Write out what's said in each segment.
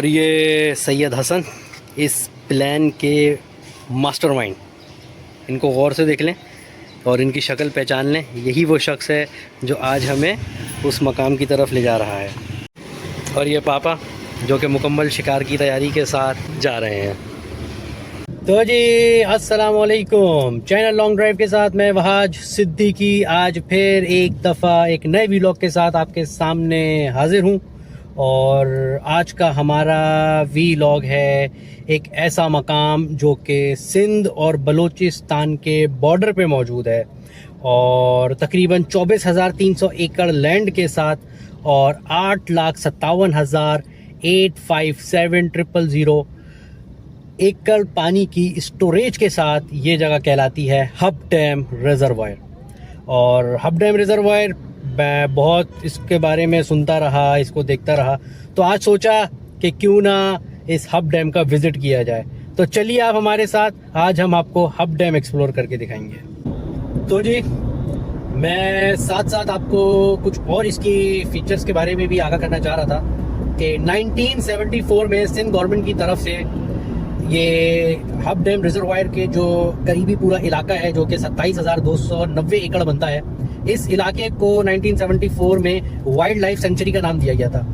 और ये सैयद हसन, इस प्लान के मास्टरमाइंड। इनको गौर से देख लें और इनकी शक्ल पहचान लें, यही वो शख्स है जो आज हमें उस मकाम की तरफ ले जा रहा है। और ये पापा जो कि मुकम्मल शिकार की तैयारी के साथ जा रहे हैं। तो जी अस्सलाम वालेकुम, चैनल लॉन्ग ड्राइव के साथ मैं वहाज सिद्दीकी आज फिर एक दफ़ा एक नए व्लॉग के साथ आपके सामने हाजिर हूँ। और आज का हमारा व्लॉग है एक ऐसा मकाम जो कि सिंध और बलूचिस्तान के बॉर्डर पे मौजूद है और तकरीबन 24,300 एकड़ लैंड के साथ और 8,57,857,000 एकड़ पानी की स्टोरेज के साथ ये जगह कहलाती है हब डैम रिजर्वायर। और हब डैम रिजर्वायर मैं बहुत इसके बारे में सुनता रहा, इसको देखता रहा, तो आज सोचा कि क्यों ना इस हब डैम का विज़िट किया जाए। तो चलिए आप हमारे साथ, आज हम आपको हब डैम एक्सप्लोर करके दिखाएंगे। तो जी मैं साथ साथ आपको कुछ और इसकी फीचर्स के बारे में भी आगाह करना चाह रहा था कि 1974 में सिंध गवर्नमेंट की तरफ से ये हब डैम रिजर्वायर के जो करीबी पूरा इलाका है जो कि 27,290 एकड़ बनता है, इस इलाके को 1974 में वाइल्ड लाइफ सेंचुरी का नाम दिया गया था।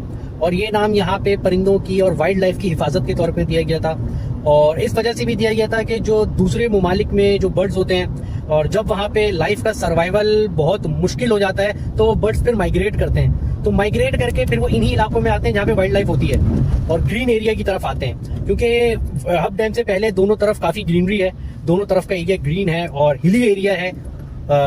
और ये नाम यहाँ पे परिंदों की और वाइल्ड लाइफ की हिफाजत के तौर पे दिया गया था। और इस वजह से भी दिया गया था कि जो दूसरे ममालिक में जो बर्ड्स होते हैं और जब वहाँ पे लाइफ का सर्वाइवल बहुत मुश्किल हो जाता है तो वो बर्ड्स फिर माइग्रेट करते हैं। तो माइग्रेट करके फिर वो इन्हीं इलाकों में आते हैं जहाँ पे वाइल्ड लाइफ होती है और ग्रीन एरिया की तरफ आते हैं। क्योंकि हब डैम से पहले दोनों तरफ काफ़ी ग्रीनरी है, दोनों तरफ का एरिया ग्रीन है और हिली एरिया है,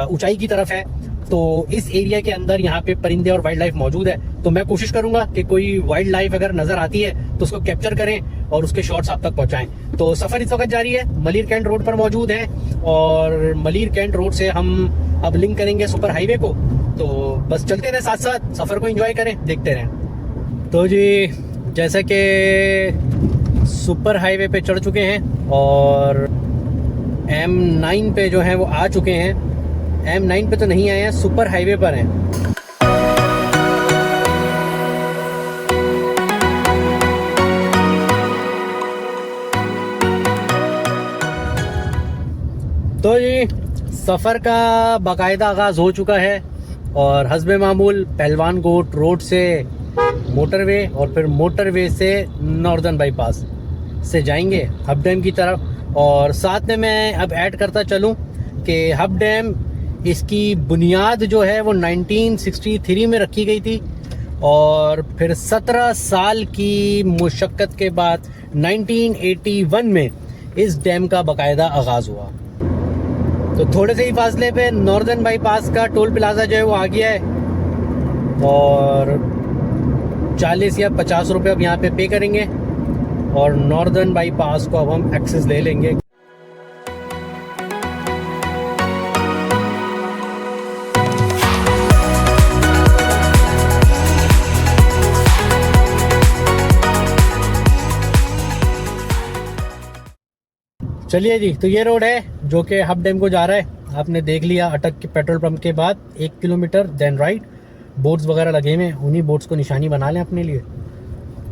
ऊंचाई की तरफ है। तो इस एरिया के अंदर यहाँ पे परिंदे और वाइल्ड लाइफ मौजूद है। तो मैं कोशिश करूंगा कि कोई वाइल्ड लाइफ अगर नजर आती है तो उसको कैप्चर करें और उसके शॉट्स आप तक पहुंचाएं। तो सफर इस वक्त जारी है, मलिर कैंट रोड पर मौजूद है और मलिर कैंट रोड से हम अब लिंक करेंगे सुपर हाईवे को। तो बस चलते रहे, साथ साथ सफर को एंजॉय करें, देखते रहें। तो जी जैसा कि सुपर हाईवे पे चढ़ चुके हैं और M9 पे जो है वो आ चुके हैं। M9 पे तो नहीं आए हैं, सुपर हाईवे पर हैं। तो जी सफ़र का बाकायदा आगाज़ हो चुका है और हस्बे मामूल पहलवान गोट रोड से मोटरवे और फिर मोटरवे से नॉर्दर्न बाईपास से जाएंगे हब डैम की तरफ। और साथ में मैं अब ऐड करता चलूं कि हब डैम इसकी बुनियाद जो है वो 1963 में रखी गई थी और फिर 17 साल की मुशक्क़त के बाद 1981 में इस डैम का बाकायदा आगाज़ हुआ। तो थोड़े से ही फासले पे नॉर्दर्न बाईपास का टोल प्लाजा जो है वो आ गया है और 40 या 50 रुपये अब यहाँ पे पे करेंगे और नॉर्दर्न बाईपास को अब हम एक्सेस ले लेंगे। चलिए जी, तो ये रोड है जो कि हब डैम को जा रहा है। आपने देख लिया अटक के पेट्रोल पंप के बाद 1 किलोमीटर देन राइट, बोट्स वगैरह लगे हुए हैं, उन्हीं बोट्स को निशानी बना लें अपने लिए।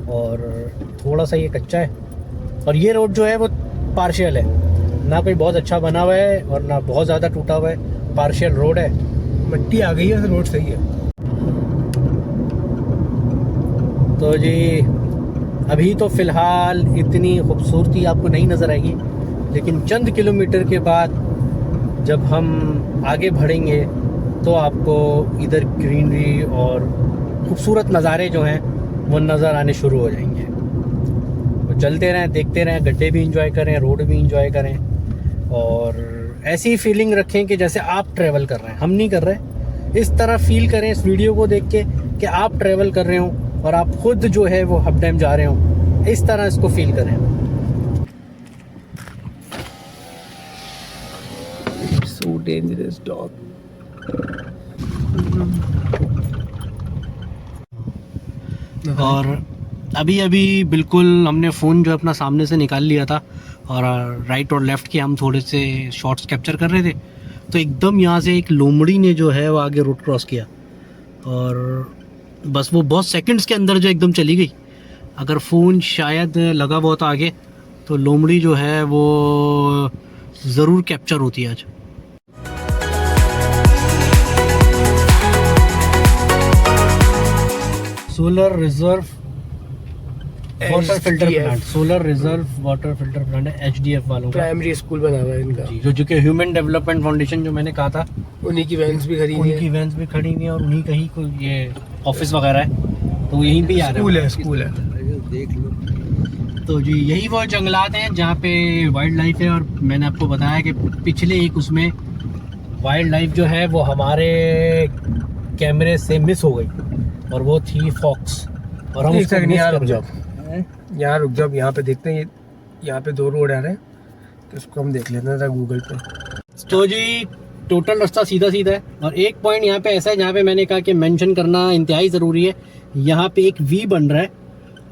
और थोड़ा सा ये कच्चा है और ये रोड जो है वो पार्शियल है, ना कोई बहुत अच्छा बना हुआ है और ना बहुत ज़्यादा टूटा हुआ है, पार्शियल रोड है। मिट्टी आ गई है तो रोड सही है। तो जी अभी तो फ़िलहाल इतनी खूबसूरती आपको नहीं नज़र आएगी, लेकिन चंद किलोमीटर के बाद जब हम आगे बढ़ेंगे तो आपको इधर ग्रीनरी और खूबसूरत नज़ारे जो हैं वो नज़र आने शुरू हो जाएंगे। तो चलते रहें, देखते रहें, गड्ढे भी इंजॉय करें, रोड भी इंजॉय करें और ऐसी फीलिंग रखें कि जैसे आप ट्रैवल कर रहे हैं, हम नहीं कर रहे। इस तरह फील करें इस वीडियो को देख के कि आप ट्रैवल कर रहे हो और आप खुद जो है वो हब डैम जा रहे हो, इस तरह इसको फील करें। So dangerous dog. और अभी अभी बिल्कुल हमने फ़ोन जो अपना सामने से निकाल लिया था और राइट और लेफ़्ट के हम थोड़े से शॉट्स कैप्चर कर रहे थे, तो एकदम यहाँ से एक लोमड़ी ने जो है वो आगे रोड क्रॉस किया और बस वो बहुत सेकंड्स के अंदर जो एकदम चली गई। अगर फ़ोन शायद लगा हुआ था आगे तो लोमड़ी जो है वो ज़रूर कैप्चर होती है आज। Solar reserve water filter plant, solar reserve water filter plant है HDF वालों का। प्राइमरी स्कूल बना हुआ है इनका जी, जो कि ह्यूमन डेवलपमेंट फाउंडेशन जो मैंने कहा था, उन्हीं की वैन्स भी खड़ी हुई उनकी है। वैन्स भी खड़ी हुई हैं और उन्हीं का ही कोई ये ऑफिस वगैरह है, तो यहीं पे ही आ रहे हैं। स्कूल है। देख लो। तो जी यही वो जंगलात हैं जहाँ पे वाइल्ड लाइफ है। और मैंने आपको बताया कि पिछले एक उसमें वाइल्ड लाइफ जो है वो हमारे कैमरे से मिस हो गई और वो थी फॉक्स, और हम उसको मिस कर गए। यहाँ रुक जाओ, यहाँ पे देखते हैं। यहाँ पे 2 रोड आ रहे हैं, तो इसको हम देख लेते हैं गूगल पे। तो जी टोटल रास्ता सीधा सीधा है, और एक पॉइंट यहाँ पे ऐसा है जहाँ पे मैंने कहा कि मेंशन करना इंतहाई ज़रूरी है। यहाँ पे एक वी बन रहा है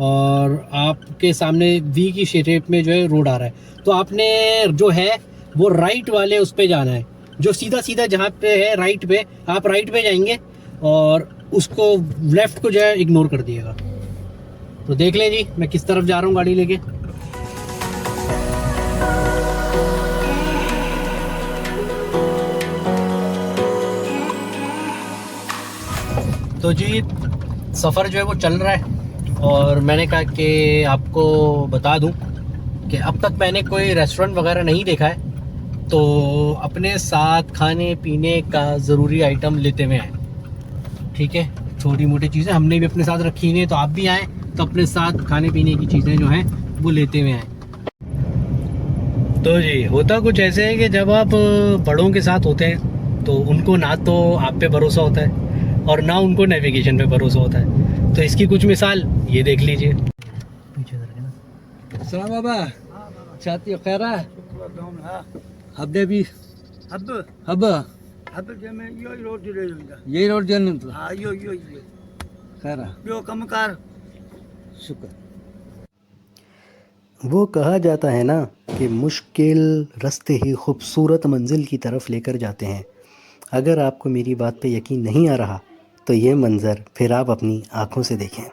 और आपके सामने वी की शेप में जो है रोड आ रहा है, तो आपने जो है वो राइट वाले उस पे जाना है। जो सीधा सीधा जहाँ पे है राइट पे, आप राइट पे जाएंगे और उसको लेफ्ट को जो है इग्नोर कर दिएगा। तो देख लें जी मैं किस तरफ जा रहा हूँ गाड़ी लेके। तो जी सफ़र जो है वो चल रहा है, और मैंने कहा कि आपको बता दूं कि अब तक मैंने कोई रेस्टोरेंट वगैरह नहीं देखा है, तो अपने साथ खाने पीने का ज़रूरी आइटम लेते हुए आए। ठीक है, छोटी मोटी चीज़ें हमने भी अपने साथ रखी हुई हैं, तो आप भी आएँ तो अपने साथ खाने पीने की चीज़ें जो हैं वो लेते हुए आएँ। तो जी होता कुछ ऐसे है कि जब आप बड़ों के साथ होते हैं तो उनको ना तो आप पे भरोसा होता है और ना उनको नेविगेशन पे भरोसा होता है। तो इसकी कुछ मिसाल ये देख लीजिए। सलाम बाबा, चाहती हो खैरा? हब्बे भी हब्बा यही रोड जाने तो खैरा यो कमकार। शुक्र। वो कहा जाता है ना कि मुश्किल रास्ते ही खूबसूरत मंजिल की तरफ लेकर जाते हैं। अगर आपको मेरी बात पे यकीन नहीं आ रहा तो ये मंज़र फिर आप अपनी आँखों से देखें।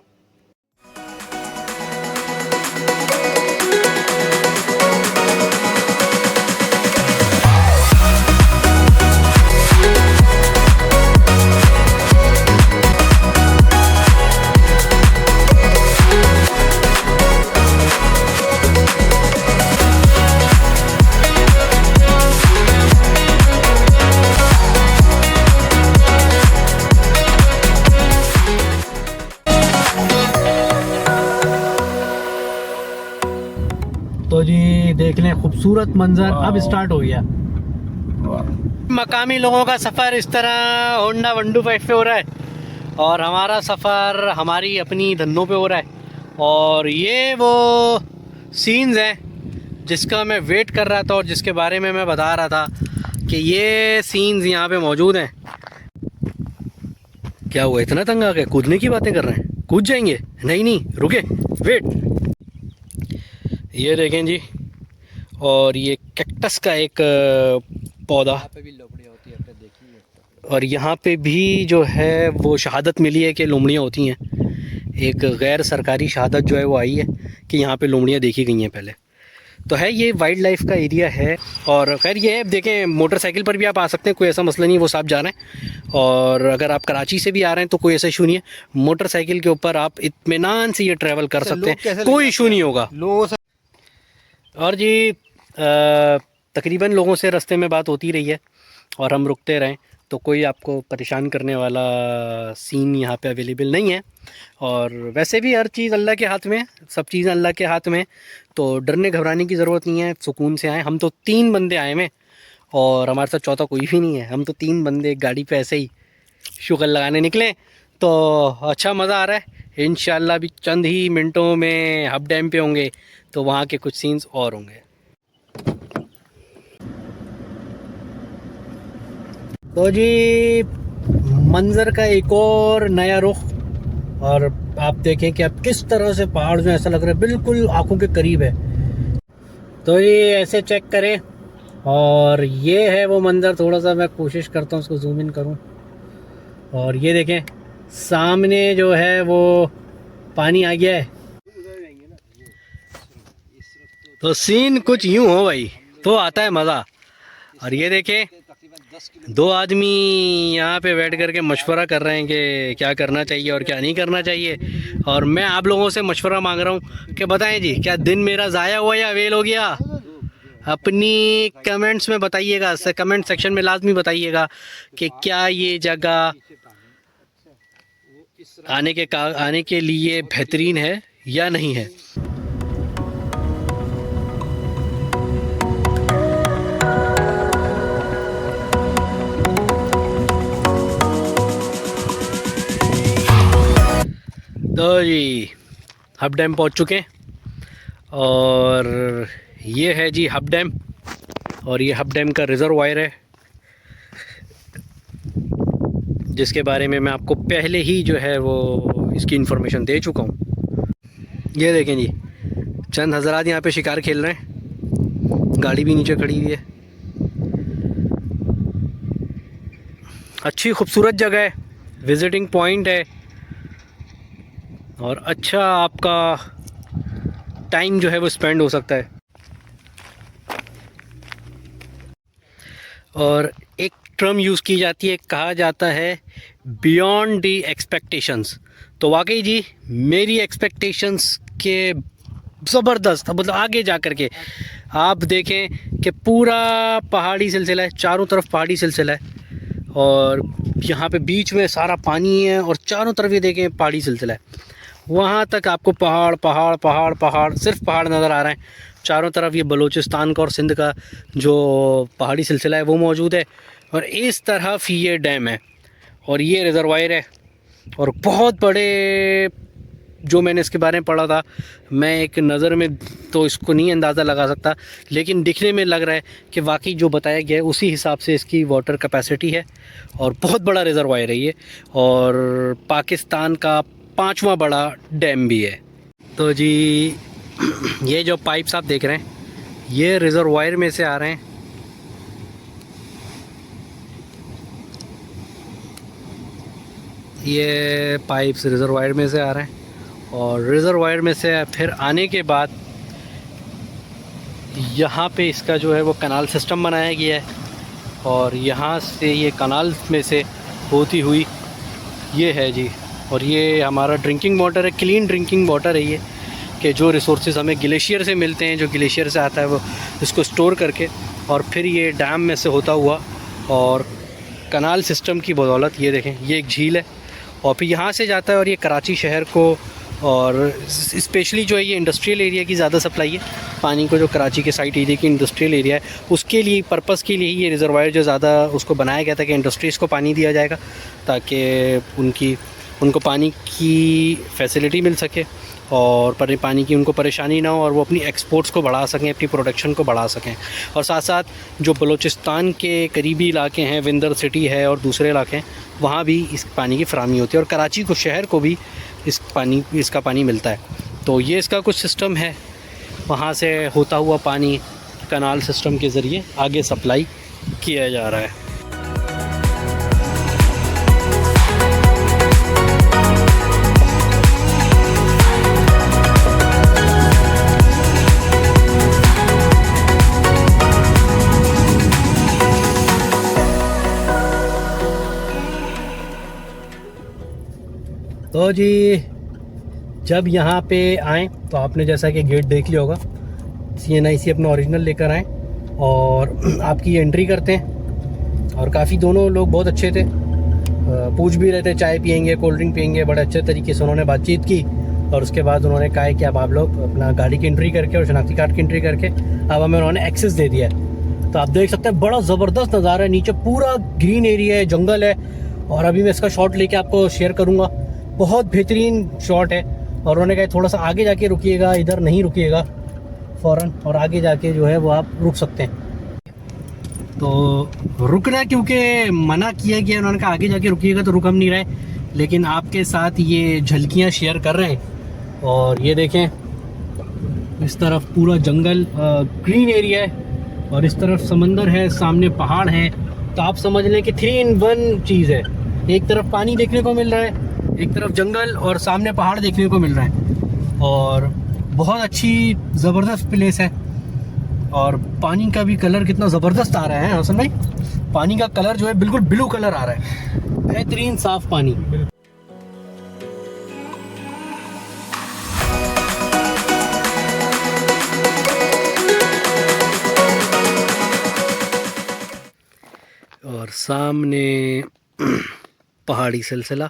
तो जी देख लें खूबसूरत मंजर अब स्टार्ट हो गया। मकामी लोगों का सफ़र इस तरह होंडा 125 पे हो रहा है, और हमारा सफ़र हमारी अपनी धन्नों पे हो रहा है। और ये वो सीन्स हैं जिसका मैं वेट कर रहा था और जिसके बारे में मैं बता रहा था कि ये सीन्स यहाँ पे मौजूद हैं। क्या हुआ, इतना तंग आ गए? कूदने की बातें कर रहे हैं? कूद जाएंगे? नहीं रुके, वेट। ये देखें जी, और ये कैक्टस का एक पौधा, पे भी लोमड़ी होती है, आपने देखी है? और यहाँ पे भी जो है वो शहादत मिली है कि लोमड़ियाँ होती हैं। एक गैर सरकारी शहादत जो है वो आई है कि यहाँ पे लोमड़ियाँ देखी गई हैं पहले। तो है ये वाइल्ड लाइफ का एरिया है। और खैर ये है, देखें मोटरसाइकिल पर भी आप आ सकते हैं, कोई ऐसा मसला नहीं है, वो साफ जा रहे हैं। और अगर आप कराची से भी आ रहे हैं तो कोई ऐसा इशू नहीं है, मोटरसाइकिल के ऊपर आप इत्मीनान से ये ट्रैवल कर सकते हैं, कोई इशू नहीं होगा। और जी तकरीबन लोगों से रास्ते में बात होती रही है और हम रुकते रहें, तो कोई आपको परेशान करने वाला सीन यहाँ पे अवेलेबल नहीं है। और वैसे भी हर चीज़ अल्लाह के हाथ में है, सब चीज़ें अल्लाह के हाथ में, तो डरने घबराने की ज़रूरत नहीं है, सुकून से आए। हम तो 3 बंदे आए हैं और हमारे साथ चौथा कोई भी नहीं है, हम तो 3 बंदे गाड़ी पे ऐसे ही शुगर लगाने निकले, तो अच्छा मज़ा आ रहा है। इंशाल्लाह भी चंद ही मिनटों में हब डैम पे होंगे तो वहाँ के कुछ सीन्स और होंगे। तो जी मंज़र का एक और नया रुख, और आप देखें कि अब किस तरह से पहाड़ जो ऐसा लग रहा है बिल्कुल आंखों के करीब है। तो ये ऐसे चेक करें, और ये है वो मंज़र। थोड़ा सा मैं कोशिश करता हूँ उसको जूम इन करूँ, और ये देखें सामने जो है वो पानी आ गया है। तो सीन कुछ यूं हो भाई तो आता है मज़ा। और ये देखें, दो आदमी यहाँ पे बैठ करके मशवरा कर रहे हैं कि क्या करना चाहिए और क्या नहीं करना चाहिए। और मैं आप लोगों से मशवरा मांग रहा हूँ कि बताएं जी, क्या दिन मेरा ज़ाया हुआ या वेल हो गया? अपनी कमेंट्स में बताइएगा, कमेंट सेक्शन में लाजमी बताइएगा कि क्या ये जगह आने के लिए बेहतरीन है या नहीं है। तो जी हब डैम पहुंच चुके हैं और ये है जी हब डैम। और ये हब डैम का रिजर्वायर है जिसके बारे में मैं आपको पहले ही जो है वो इसकी इन्फॉर्मेशन दे चुका हूँ। ये देखें जी, चंद हज़रात यहाँ पे शिकार खेल रहे हैं, गाड़ी भी नीचे खड़ी हुई है। अच्छी खूबसूरत जगह है, विजिटिंग पॉइंट है और अच्छा आपका टाइम जो है वो स्पेंड हो सकता है। और एक टर्म यूज़ की जाती है, कहा जाता है बियॉन्ड दी एक्सपेक्टेशंस। तो वाकई जी मेरी एक्सपेक्टेशंस के ज़बरदस्त, मतलब आगे जा कर के आप देखें कि पूरा पहाड़ी सिलसिला है, चारों तरफ पहाड़ी सिलसिला है और यहाँ पे बीच में सारा पानी है और चारों तरफ ये देखें पहाड़ी सिलसिला है। वहाँ तक आपको पहाड़ पहाड़ पहाड़ पहाड़, सिर्फ पहाड़ नज़र आ रहे हैं चारों तरफ। ये बलूचिस्तान का और सिंध का जो पहाड़ी सिलसिला है वो मौजूद है और इस तरफ ये डैम है और ये रिजर्वायर है। और बहुत बड़े, जो मैंने इसके बारे में पढ़ा था, मैं एक नज़र में तो इसको नहीं अंदाज़ा लगा सकता, लेकिन दिखने में लग रहा है कि वाकई जो बताया गया है उसी हिसाब से इसकी वाटर कैपेसिटी है और बहुत बड़ा रिजर्वायर है ये। और पाकिस्तान का 5वां बड़ा डैम भी है। तो जी ये जो पाइप्स आप देख रहे हैं ये रिजर्वायर में से आ रहे हैं। ये पाइप्स रिजर्वायर में से आ रहे हैं और रिजर्वायर में से फिर आने के बाद यहाँ पे इसका जो है वो कनाल सिस्टम बनाया गया है और यहाँ से ये कनाल में से होती हुई ये है जी। और ये हमारा ड्रिंकिंग वाटर है, क्लीन ड्रिंकिंग वाटर है ये, कि जो रिसोर्सेज हमें ग्लेशियर से मिलते हैं, जो ग्लेशियर से आता है वो इसको स्टोर करके और फिर ये डैम में से होता हुआ और कनाल सिस्टम की बदौलत ये देखें ये एक झील है और फिर यहाँ से जाता है और ये कराची शहर को और स्पेशली जो है ये इंडस्ट्रियल एरिया की ज़्यादा सप्लाई है पानी को, जो कराची के साइड एरिया की इंडस्ट्रियल एरिया है उसके लिए पर्पज़ के लिए ही ये रिजर्वायर जो ज़्यादा उसको बनाया गया था कि इंडस्ट्रीज़ को पानी दिया जाएगा ताकि उनको पानी की फैसिलिटी मिल सके और पानी की उनको परेशानी ना हो और वो अपनी एक्सपोर्ट्स को बढ़ा सकें, अपनी प्रोडक्शन को बढ़ा सकें। और साथ साथ जो बलूचिस्तान के करीबी इलाके हैं, विंदर सिटी है और दूसरे इलाके हैं, वहाँ भी इस पानी की फराहमी होती है और कराची को शहर को भी इसका पानी मिलता है। तो ये इसका कुछ सिस्टम है, वहाँ से होता हुआ पानी कनाल सिस्टम के ज़रिए आगे सप्लाई किया जा रहा है। तो जी जब यहाँ पे आएँ तो आपने जैसा कि गेट देख लिया होगा, CNIC अपना ओरिजिनल लेकर आएँ और आपकी एंट्री करते हैं। और काफ़ी दोनों लोग बहुत अच्छे थे, पूछ भी रहे थे चाय पियेंगे, कोल्ड ड्रिंक पियेंगे, बड़े अच्छे तरीके से उन्होंने बातचीत की। और उसके बाद उन्होंने कहा कि अब आप लोग अपना गाड़ी की एंट्री करके और शनाख्ती कार्ड की एंट्री करके अब हमें उन्होंने एक्सेस दे दिया है। तो आप देख सकते हैं बड़ा ज़बरदस्त नज़ारा है, नीचे पूरा ग्रीन एरिया है, जंगल है। और अभी मैं इसका शॉट लेके आपको शेयर करूँगा, बहुत बेहतरीन शॉट है। और उन्होंने कहा थोड़ा सा आगे जाके रुकिएगा, इधर नहीं रुकिएगा फ़ौरन, और आगे जाके जो है वो आप रुक सकते हैं। तो रुकना क्योंकि मना किया गया, उन्होंने कहा आगे जाके रुकिएगा, तो रुक हम नहीं रहे, लेकिन आपके साथ ये झलकियाँ शेयर कर रहे हैं। और ये देखें इस तरफ पूरा जंगल ग्रीन एरिया है और इस तरफ समंदर है, सामने पहाड़ है। तो आप समझ लें कि 3 in 1 चीज़ है, एक तरफ पानी देखने को मिल रहा है, एक तरफ जंगल और सामने पहाड़ देखने को मिल रहा है। और बहुत अच्छी ज़बरदस्त प्लेस है और पानी का भी कलर कितना ज़बरदस्त आ रहा है हसन भाई। पानी का कलर जो है बिल्कुल ब्लू कलर आ रहा है, बेहतरीन साफ पानी। और सामने पहाड़ी सिलसिला।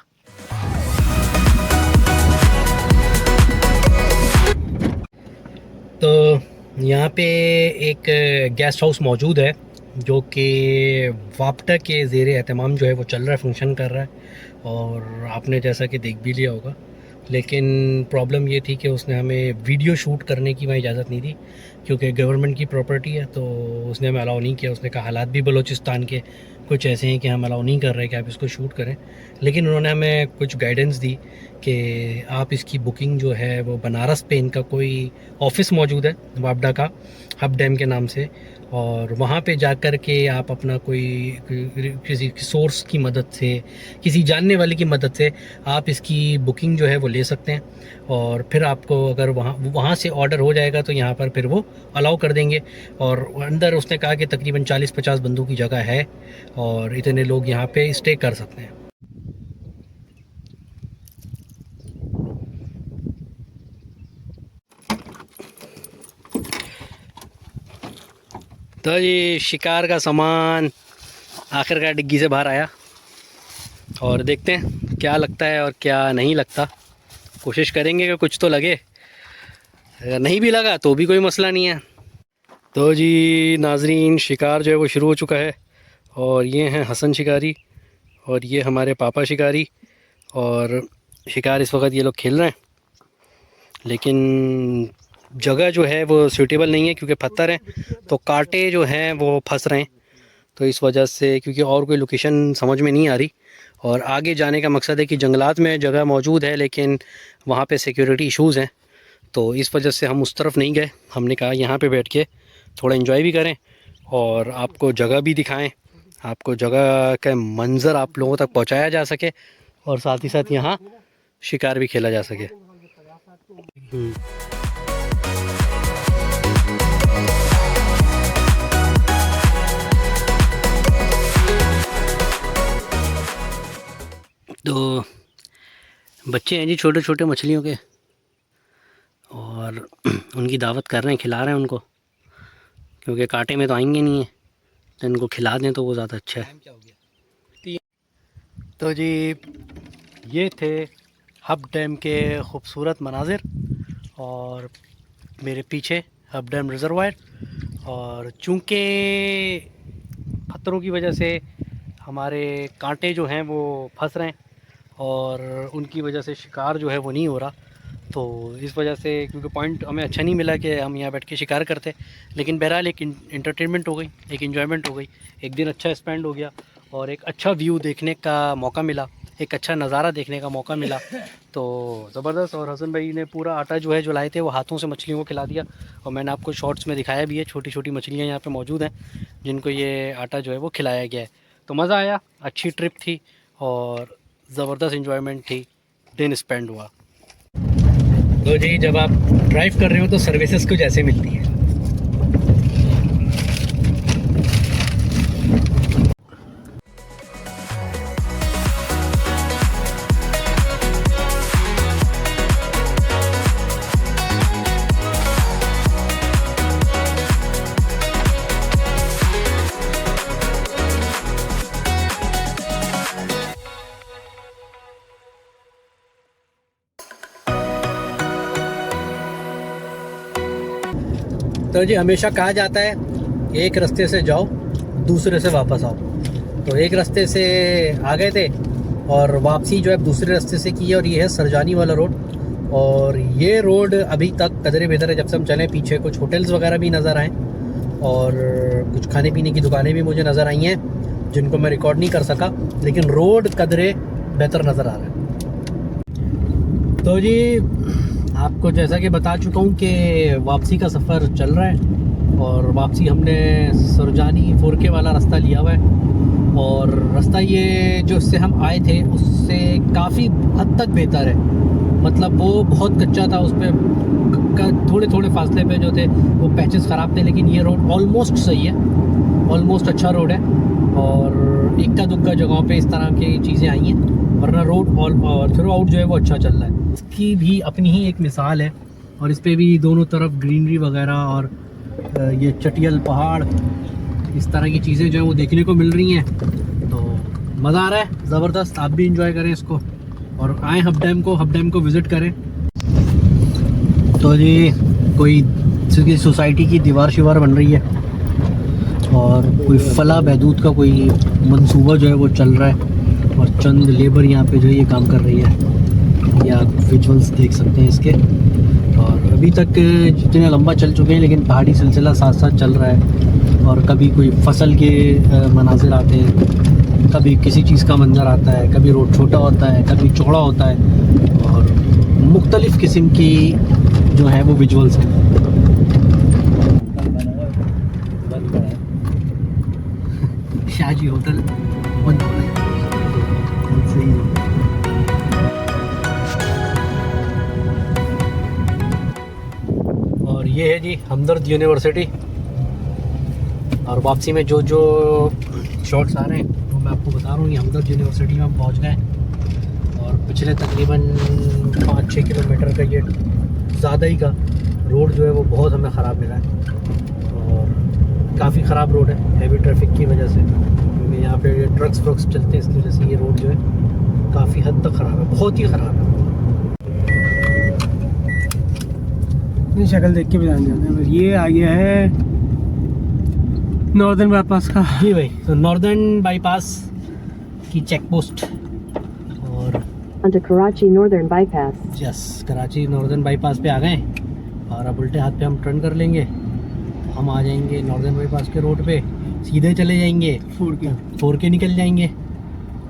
तो यहाँ पे एक गेस्ट हाउस मौजूद है जो कि वापडा के ज़ेरे एहतमाम जो है वो चल रहा है, फंक्शन कर रहा है। और आपने जैसा कि देख भी लिया होगा, लेकिन प्रॉब्लम ये थी कि उसने हमें वीडियो शूट करने की वहाँ इजाज़त नहीं दी, क्योंकि गवर्नमेंट की प्रॉपर्टी है। तो उसने हमें अलाउ नहीं किया। उसने कहा हालात भी बलूचिस्तान के कुछ ऐसे हैं कि हम अलाउ नहीं कर रहे कि आप इसको शूट करें। लेकिन उन्होंने हमें कुछ गाइडेंस दी कि आप इसकी बुकिंग जो है वो बनारस पे इनका कोई ऑफ़िस मौजूद है वापडा का, हब डैम के नाम से, और वहाँ पे जाकर के आप अपना किसी सोर्स की मदद से, किसी जानने वाले की मदद से आप इसकी बुकिंग जो है वो ले सकते हैं। और फिर आपको अगर वहाँ से ऑर्डर हो जाएगा तो यहाँ पर फिर वो अलाउ कर देंगे। और अंदर उसने कहा कि तकरीबन 40-50 बंदों की जगह है और इतने लोग यहाँ पे स्टे कर सकते हैं। तो ये शिकार का सामान आखिरकार डिग्गी से बाहर आया और देखते हैं क्या लगता है और क्या नहीं लगता। कोशिश करेंगे कि कुछ तो लगे, अगर नहीं भी लगा तो भी कोई मसला नहीं है। तो जी नाजरीन, शिकार जो है वो शुरू हो चुका है। और ये हैं हसन शिकारी और ये हमारे पापा शिकारी। और शिकार इस वक्त ये लोग खेल रहे हैं, लेकिन जगह जो है वो सूटेबल नहीं है क्योंकि पत्थर हैं, तो कांटे जो हैं वो फंस रहे हैं। तो इस वजह से, क्योंकि और कोई लोकेशन समझ में नहीं आ रही, और आगे जाने का मकसद है कि जंगलात में जगह मौजूद है लेकिन वहाँ पे सिक्योरिटी इश्यूज़ हैं। तो इस वजह से हम उस तरफ नहीं गए। हमने कहा यहाँ पे बैठ के थोड़ा एंजॉय भी करें और आपको जगह भी दिखाएं, आपको जगह का मंज़र आप लोगों तक पहुँचाया जा सके और साथ ही साथ यहाँ शिकार भी खेला जा सके। तो बच्चे हैं जी छोटे छोटे मछलियों के, और उनकी दावत कर रहे हैं, खिला रहे हैं उनको, क्योंकि कांटे में तो आएंगे नहीं है, तो इनको खिला दें तो वो ज़्यादा अच्छा है। तो जी ये थे हब डैम के ख़ूबसूरत मनाजिर, और मेरे पीछे हब डैम रिज़र्वायर। और चूँकि पत्थरों की वजह से हमारे कांटे जो हैं वो फंस रहे हैं और उनकी वजह से शिकार जो है वो नहीं हो रहा। तो इस वजह से, क्योंकि पॉइंट हमें अच्छा नहीं मिला कि हम यहाँ बैठ के शिकार करते, लेकिन बहरहाल एक इंटरटेनमेंट हो गई, एक एंजॉयमेंट हो गई, एक दिन अच्छा स्पेंड हो गया और एक अच्छा व्यू देखने का मौका मिला, एक अच्छा नज़ारा देखने का मौका मिला। तो ज़बरदस्त। और हसन भाई ने पूरा आटा जो है जो लाए थे वो हाथों से मछलियों को खिला दिया, और मैंने आपको शॉर्ट्स में दिखाया भी है, छोटी छोटी मछलियाँ यहाँ पे मौजूद हैं जिनको ये आटा जो है वो खिलाया गया है। तो मज़ा आया, अच्छी ट्रिप थी और ज़बरदस्त एंजॉयमेंट थी, दिन स्पेंड हुआ। तो जी जब आप ड्राइव कर रहे हो तो सर्विसेज कुछ ऐसे मिलती हैं। तो जी हमेशा कहा जाता है एक रास्ते से जाओ दूसरे से वापस आओ। तो एक रास्ते से आ गए थे और वापसी जो है दूसरे रास्ते से की है, और ये है सरजानी वाला रोड। और ये रोड अभी तक कदरे बेहतर है। जब से हम चले पीछे कुछ होटल्स वगैरह भी नज़र आए और कुछ खाने पीने की दुकानें भी मुझे नज़र आई हैं जिनको मैं रिकॉर्ड नहीं कर सका, लेकिन रोड कदरे बेहतर नज़र आ रहा है। तो जी आपको जैसा कि बता चुका हूँ कि वापसी का सफ़र चल रहा है और वापसी हमने सरजानी फोरके वाला रास्ता लिया हुआ है। और रास्ता ये जो इससे हम आए थे उससे काफ़ी हद तक बेहतर है। मतलब वो बहुत कच्चा था, उस पर थोड़े थोड़े फासले पे जो थे वो पैचेस ख़राब थे, लेकिन ये रोड ऑलमोस्ट सही है, ऑलमोस्ट अच्छा रोड है। और इक्का दुक्का जगहों पे इस तरह की चीज़ें आई हैं, वरना रोड और थ्रू आउट जो है वो अच्छा चल रहा है। इसकी भी अपनी ही एक मिसाल है, और इस पर भी दोनों तरफ ग्रीनरी वगैरह और ये चटियल पहाड़, इस तरह की चीज़ें जो है वो देखने को मिल रही हैं। तो मज़ा आ रहा है, ज़बरदस्त। आप भी इंजॉय करें इसको और आएँ हब डैम को विज़िट करें। तो ये कोई सोसाइटी की दीवार शिवार बन रही है और कोई फला बहदूद का कोई मंसूबा जो है वो चल रहा है, और चंद लेबर यहाँ पे जो है ये काम कर रही है। ये आप विजुअल्स देख सकते हैं इसके। और अभी तक जितने लंबा चल चुके हैं, लेकिन पहाड़ी सिलसिला साथ साथ चल रहा है। और कभी कोई फसल के मनाजिर आते हैं, कभी किसी चीज़ का मंजर आता है, कभी रोड छोटा होता है, कभी चौड़ा होता है, और मुख्तलिफ़ किस्म की जो है वो विजुअल्स हैं। शाहजी होटल बंद हो रहा है। सही है। और ये है जी हमदर्द यूनिवर्सिटी। और वापसी में जो जो शॉट्स आ रहे हैं वो मैं आपको बता रहा हूँ। ये हमदर्द यूनिवर्सिटी में हम पहुँच गए, और पिछले तकरीबन 5-6 किलोमीटर का ये ज़्यादा ही का रोड जो है वो बहुत हमें ख़राब मिला है, और काफ़ी ख़राब रोड है हैवी ट्रैफिक की वजह से, क्योंकि यहाँ पे ट्रक्स चलते हैं, इसकी वजह से ये रोड जो है काफ़ी हद तक ख़राब है, बहुत ही ख़राब है। शक्ल देख के भी जान जाते हैं। ये आ गया है नॉर्दर्न बाईपास का। जी भाई, तो नॉर्दर्न बाईपास की चेक पोस्ट, और onto Karachi Northern Bypass. Yes Karachi northern bypass पे आ गए, और अब उल्टे हाथ पे हम टर्न कर लेंगे। हम आ जाएंगे नॉर्दर्न बाईपास के रोड पे, सीधे चले जाएंगे, फोड़ के निकल जाएंगे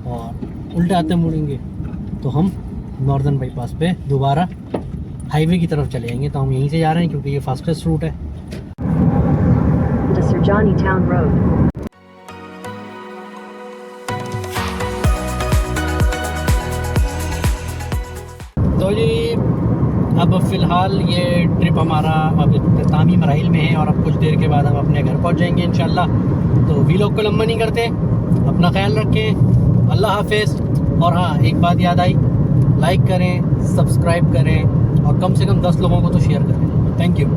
और उल्टे हाथ पे मुड़ेंगे, तो हम नॉर्दर्न बाईपास पे दोबारा हाईवे की तरफ चले जाएंगे। तो हम यहीं से जा रहे हैं क्योंकि ये फास्टेस्ट रूट है। To Surjani Town Road. तो जी अब फ़िलहाल ये ट्रिप हमारा अब इख्तितामी मराहिल में है, और अब कुछ देर के बाद हम अपने घर पहुंच जाएंगे इंशाल्लाह। तो वीलॉग को लंबा नहीं करते, अपना ख्याल रखें, अल्लाह हाफिज़। और हाँ, एक बात याद आई, लाइक करें, सब्सक्राइब करें, और कम से कम 10 लोगों को तो शेयर करें। Thank you.